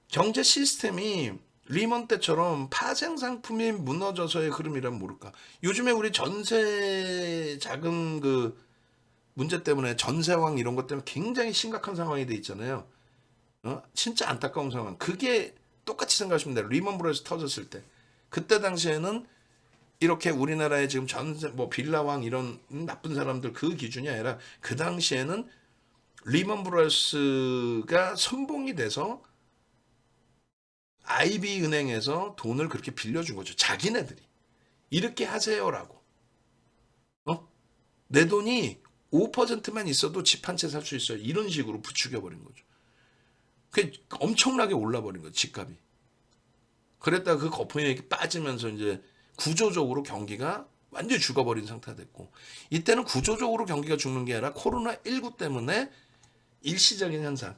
경제 시스템이 리먼 때처럼 파생 상품이 무너져서의 흐름이란 모를까. 요즘에 우리 전세 자금 그 문제 때문에 전세왕 이런 것 때문에 굉장히 심각한 상황이 돼 있잖아요. 진짜 안타까운 상황. 그게 똑같이 생각하시면 돼요. 리먼 브러더스 터졌을 때. 그때 당시에는 이렇게 우리나라에 지금 전세 뭐 빌라왕 이런 나쁜 사람들 그 기준이 아니라 그 당시에는 리먼 브러더스가 선봉이 돼서 IB 은행에서 돈을 그렇게 빌려준 거죠. 자기네들이. 이렇게 하세요라고. 내 돈이 5%만 있어도 집 한 채 살 수 있어요. 이런 식으로 부추겨버린 거죠. 그게 엄청나게 올라버린 거죠. 집값이. 그랬다가 그 거품이 빠지면서 이제 구조적으로 경기가 완전히 죽어버린 상태가 됐고 이때는 구조적으로 경기가 죽는 게 아니라 코로나19 때문에 일시적인 현상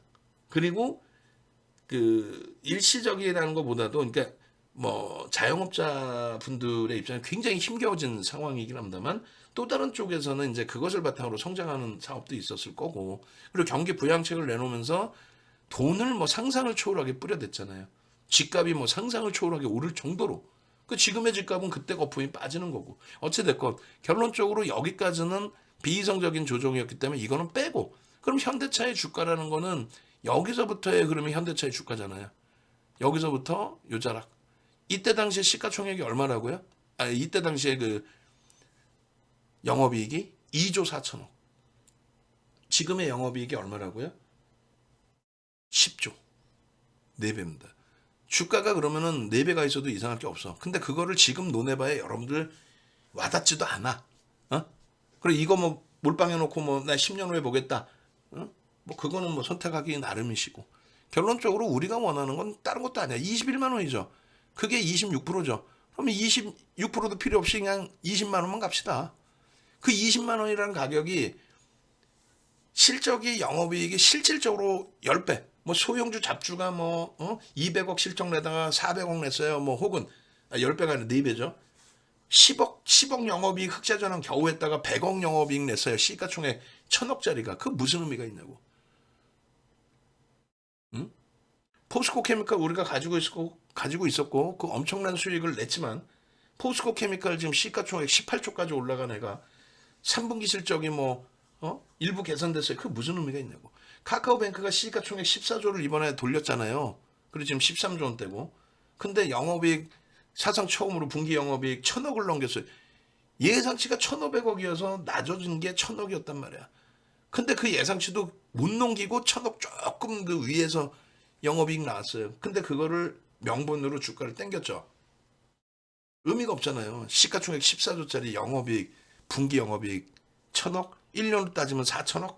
그리고 그 일시적이라는 것보다도 그러니까 뭐 자영업자 분들의 입장에 굉장히 힘겨워진 상황이긴 합니다만 또 다른 쪽에서는 이제 그것을 바탕으로 성장하는 사업도 있었을 거고 그리고 경기 부양책을 내놓으면서 돈을 뭐 상상을 초월하게 뿌려댔잖아요. 집값이 뭐 상상을 초월하게 오를 정도로 그 지금의 집값은 그때 거품이 빠지는 거고 어찌됐건 결론적으로 여기까지는 비이성적인 조정이었기 때문에 이거는 빼고 그럼 현대차의 주가라는 거는 여기서부터의 흐름이 현대차의 주가잖아요. 여기서부터 요자락. 이때 당시에 시가총액이 얼마라고요? 이때 당시에 그 영업이익이 2조 4천억. 지금의 영업이익이 얼마라고요? 10조. 4배입니다. 주가가 그러면은 4배가 있어도 이상할 게 없어. 근데 그거를 지금 논해봐야 여러분들 와닿지도 않아. 그래 이거 뭐 몰빵해 놓고 뭐 나 10년 후에 보겠다. 뭐 그거는 뭐 선택하기 나름이시고. 결론적으로 우리가 원하는 건 다른 것도 아니야. 21만 원이죠. 그게 26%죠. 그러면 26%도 필요 없이 그냥 20만 원만 갑시다. 그 20만 원이라는 가격이 실적이 영업이익이 실질적으로 10배. 뭐 소형주 잡주가 뭐 200억 실적 내다가 400억 냈어요. 뭐 혹은 10배가 아니라 4배죠. 10억 영업이익 흑자전환 겨우 했다가 100억 영업이익 냈어요. 시가총액 1000억짜리가. 그 무슨 의미가 있냐고. 응? 포스코 케미칼 우리가 가지고 있었고 그 엄청난 수익을 냈지만 포스코 케미칼 지금 시가총액 18조까지 올라간 애가 3분기 실적이 뭐 일부 개선됐어요. 그 무슨 의미가 있냐고. 카카오뱅크가 시가총액 14조를 이번에 돌렸잖아요. 그리고 지금 13조 원대고 근데 영업이익 사상 처음으로 분기 영업이익 1,000억을 넘겼어요. 예상치가 1,500억이어서 낮아진 게 1,000억이었단 말이야. 근데 그 예상치도 못 넘기고 1,000억 조금 그 위에서 영업이익 나왔어요. 근데 그거를 명분으로 주가를 땡겼죠. 의미가 없잖아요. 시가총액 14조짜리 영업이익, 분기 영업이익 1,000억? 1년으로 따지면 4,000억?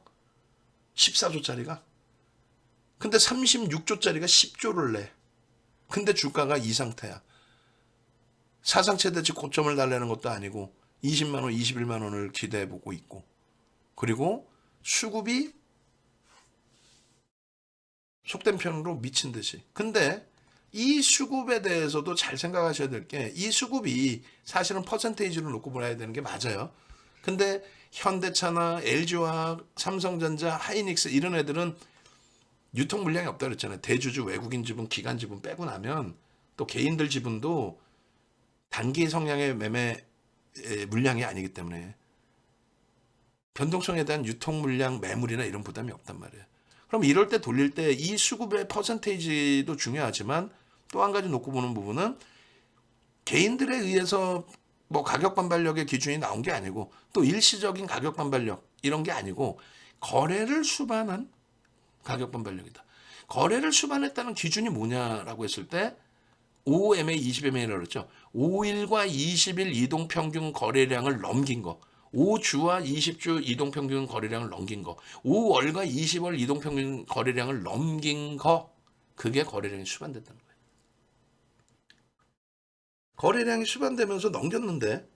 14조짜리가? 근데 36조짜리가 10조를 내. 근데 주가가 이 상태야. 사상 최대치 고점을 달래는 것도 아니고 20만 원, 21만 원을 기대해 보고 있고. 그리고 수급이 속된 편으로 미친 듯이. 근데 이 수급에 대해서도 잘 생각하셔야 될 게 이 수급이 사실은 퍼센테이지로 놓고 봐야 되는 게 맞아요. 근데 현대차나 LG화학, 삼성전자, 하이닉스 이런 애들은 유통 물량이 없다 그랬잖아요. 대주주, 외국인 지분, 기관 지분 빼고 나면 또 개인들 지분도 단기 성향의 매매 물량이 아니기 때문에 변동성에 대한 유통 물량 매물이나 이런 부담이 없단 말이에요. 그럼 이럴 때 돌릴 때 이 수급의 퍼센테이지도 중요하지만 또 한 가지 놓고 보는 부분은 개인들에 의해서 뭐 가격 반발력의 기준이 나온 게 아니고 또 일시적인 가격 반발력 이런 게 아니고 거래를 수반한 가격 반발력이다. 거래를 수반했다는 기준이 뭐냐라고 했을 때 5MA, 20MA라고 그랬죠. 5일과 20일 이동평균 거래량을 넘긴 거. 5주와 20주 이동평균 거래량을 넘긴 거. 5월과 20월 이동평균 거래량을 넘긴 거. 그게 거래량이 수반됐다는 거예요. 거래량이 수반되면서 넘겼는데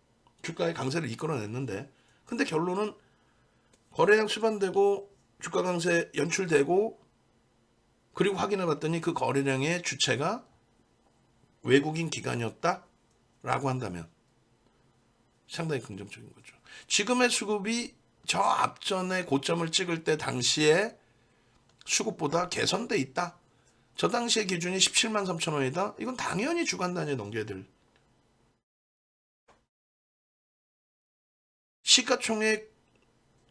주가의 강세를 이끌어냈는데 근데 결론은 거래량 수반되고 주가 강세 연출되고 그리고 확인해 봤더니 그 거래량의 주체가 외국인 기관이었다라고 한다면 상당히 긍정적인 거죠. 지금의 수급이 저 앞전에 고점을 찍을 때 당시에 수급보다 개선돼 있다. 저 당시의 기준이 17만 3천 원이다. 이건 당연히 주간 단위에 넘겨야 될. 시가총액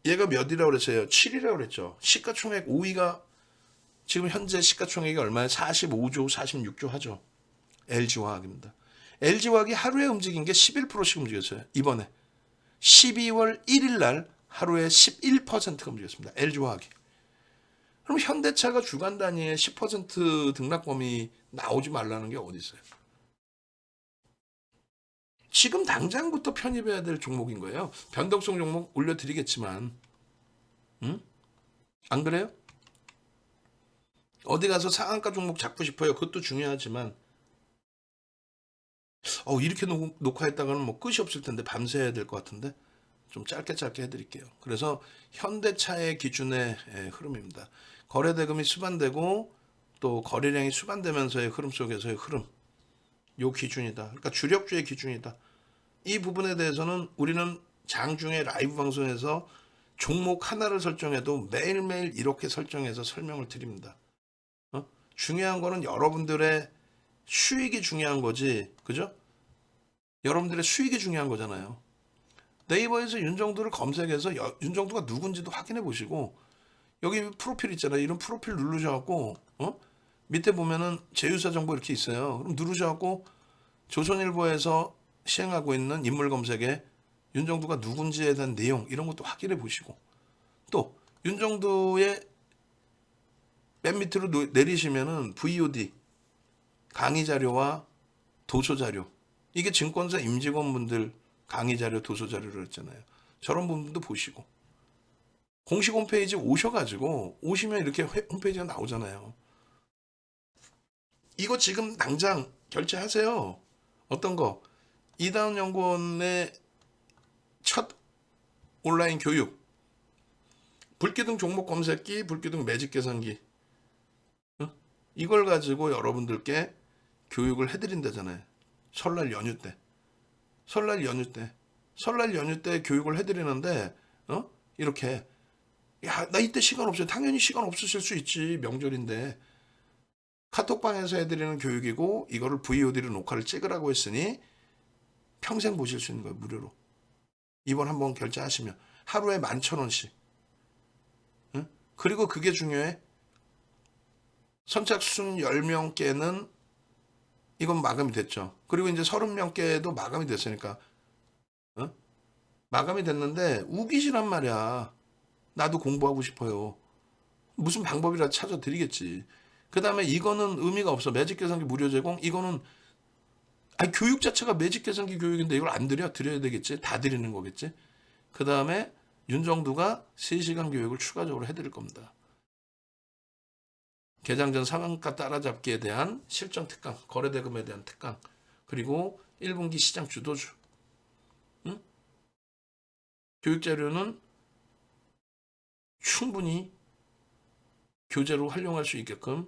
얘가 몇이라고 그랬어요? 7이라고 그랬죠. 시가총액 5위가 지금 현재 시가총액이 얼마예요? 45조, 46조 하죠. LG화학입니다. LG화학이 하루에 움직인 게 11%씩 움직였어요. 이번에 12월 1일 날 하루에 11%가 움직였습니다. LG화학이. 그럼 현대차가 주간 단위에 10% 등락범위 나오지 말라는 게 어디 있어요? 지금 당장부터 편입해야 될 종목인 거예요. 변동성 종목 올려드리겠지만, 응? 안 그래요? 어디 가서 상한가 종목 잡고 싶어요. 그것도 중요하지만, 이렇게 녹화했다가는 뭐 끝이 없을 텐데 밤새 해야 될 것 같은데 좀 짧게 해드릴게요. 그래서 현대차의 기준의 흐름입니다. 거래대금이 수반되고 또 거래량이 수반되면서의 흐름 속에서의 흐름. 요 기준이다. 그러니까 주력주의 기준이다. 이 부분에 대해서는 우리는 장중에 라이브 방송에서 종목 하나를 설정해도 매일매일 이렇게 설정해서 설명을 드립니다. 중요한 거는 여러분들의 수익이 중요한 거지. 그죠? 여러분들의 수익이 중요한 거잖아요. 네이버에서 윤정두를 검색해서 윤정두가 누군지도 확인해 보시고 여기 프로필 있잖아요. 이런 프로필 누르셔갖고 밑에 보면은 제휴사 정보 이렇게 있어요. 그럼 누르셔갖고 조선일보에서 시행하고 있는 인물 검색에 윤정두가 누군지에 대한 내용 이런 것도 확인해 보시고 또 윤정두의 맨 밑으로 내리시면은 VOD 강의 자료와 도서 자료 이게 증권사 임직원분들 강의 자료 도서 자료를 했잖아요. 저런 부분도 보시고 공식 홈페이지 오셔가지고 오시면 이렇게 홈페이지가 나오잖아요. 이거 지금 당장 결제하세요. 어떤 거? 이다운 연구원의 첫 온라인 교육 불기둥 종목 검색기, 불기둥 매직 계산기 이걸 가지고 여러분들께 교육을 해드린다잖아요. 설날 연휴 때 교육을 해드리는데 이렇게 나 이때 시간 없어요. 당연히 시간 없으실 수 있지. 명절인데 카톡방에서 해드리는 교육이고 이거를 VOD로 녹화를 찍으라고 했으니 평생 보실 수 있는 거예요. 무료로. 이번 한번 결제하시면 하루에 11,000원씩. 응? 그리고 그게 중요해. 선착순 10명 깨는 이건 마감이 됐죠. 그리고 이제 30명께도 마감이 됐으니까 어? 마감이 됐는데 우기시란 말이야. 나도 공부하고 싶어요. 무슨 방법이라 찾아 드리겠지. 그 다음에 이거는 의미가 없어. 매직 계산기 무료 제공. 이거는 아니 교육 자체가 매직 계산기 교육인데 이걸 안 드려? 드려야 되겠지. 다 드리는 거겠지. 그 다음에 윤정두가 3시간 교육을 추가적으로 해드릴 겁니다. 개장 전 상한가 따라잡기에 대한 실전 특강, 거래대금에 대한 특강, 그리고 1분기 시장 주도주. 응? 교육 자료는 충분히 교재로 활용할 수 있게끔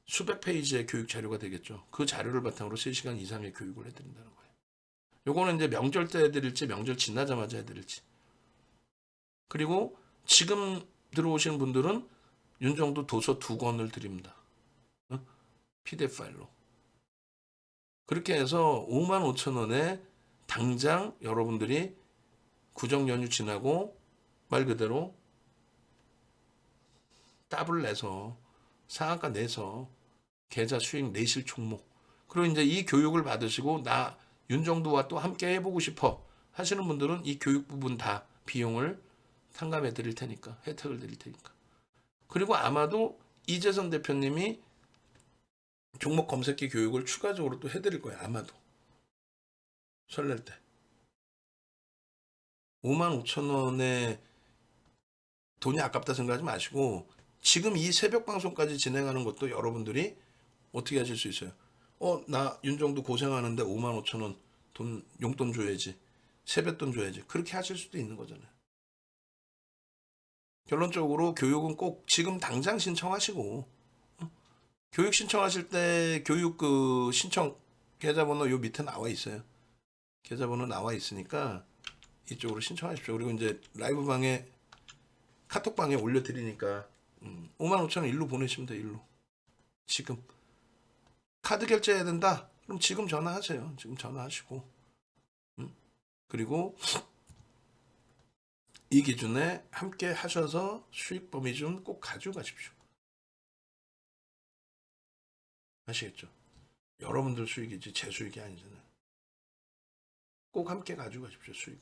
수백 페이지의 교육 자료가 되겠죠. 그 자료를 바탕으로 3시간 이상의 교육을 해드린다는 거예요. 요거는 이제 명절 때 해드릴지 명절 지나자마자 해드릴지. 그리고 지금 들어오시는 분들은 윤정도 도서 2권을 드립니다. PDF 파일로. 그렇게 해서 55,000원에 당장 여러분들이 구정 연휴 지나고 말 그대로 더블 내서 상한가 내서 계좌 수익 내실 종목. 그리고 이제 이 교육을 받으시고 나 윤정두와 또 함께 해보고 싶어 하시는 분들은 이 교육 부분 다 비용을 탕감해 드릴 테니까 혜택을 드릴 테니까. 그리고 아마도 이재선 대표님이 종목 검색기 교육을 추가적으로 또 해드릴 거예요. 아마도 설날 때 55,000원에 돈이 아깝다 생각하지 마시고 지금 이 새벽 방송까지 진행하는 것도 여러분들이 어떻게 하실 수 있어요? 나 윤정도 고생하는데 55,000원 돈 용돈 줘야지. 세뱃돈 줘야지. 그렇게 하실 수도 있는 거잖아요. 결론적으로 교육은 꼭 지금 당장 신청하시고 교육 신청하실 때 교육 그 신청 계좌번호 요 밑에 나와 있어요. 계좌번호 나와 있으니까 이쪽으로 신청하십시오. 그리고 이제 라이브 방에 카톡방에 올려드리니까 55,000원 일로 보내시면 돼요. 일로. 지금 카드 결제해야 된다. 그럼 지금 전화하세요. 지금 전화하시고 그리고 이 기준에 함께 하셔서 수익 범위 좀 꼭 가져가십시오. 아시겠죠? 여러분들 수익이지 제 수익이 아니잖아요. 꼭 함께 가져가십시오. 수익을.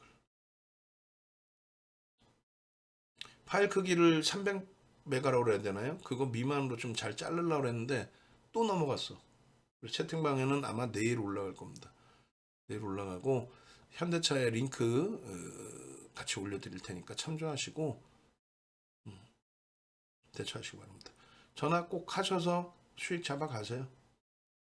파일 크기를 300메가라고 해야 되나요? 그거 미만으로 좀 잘 자르려고 했는데 또 넘어갔어. 채팅방에는 아마 내일 올라갈 겁니다. 내일 올라가고 현대차의 링크 같이 올려드릴 테니까 참조하시고 대처하시기 바랍니다. 전화 꼭 하셔서 수익 잡아가세요.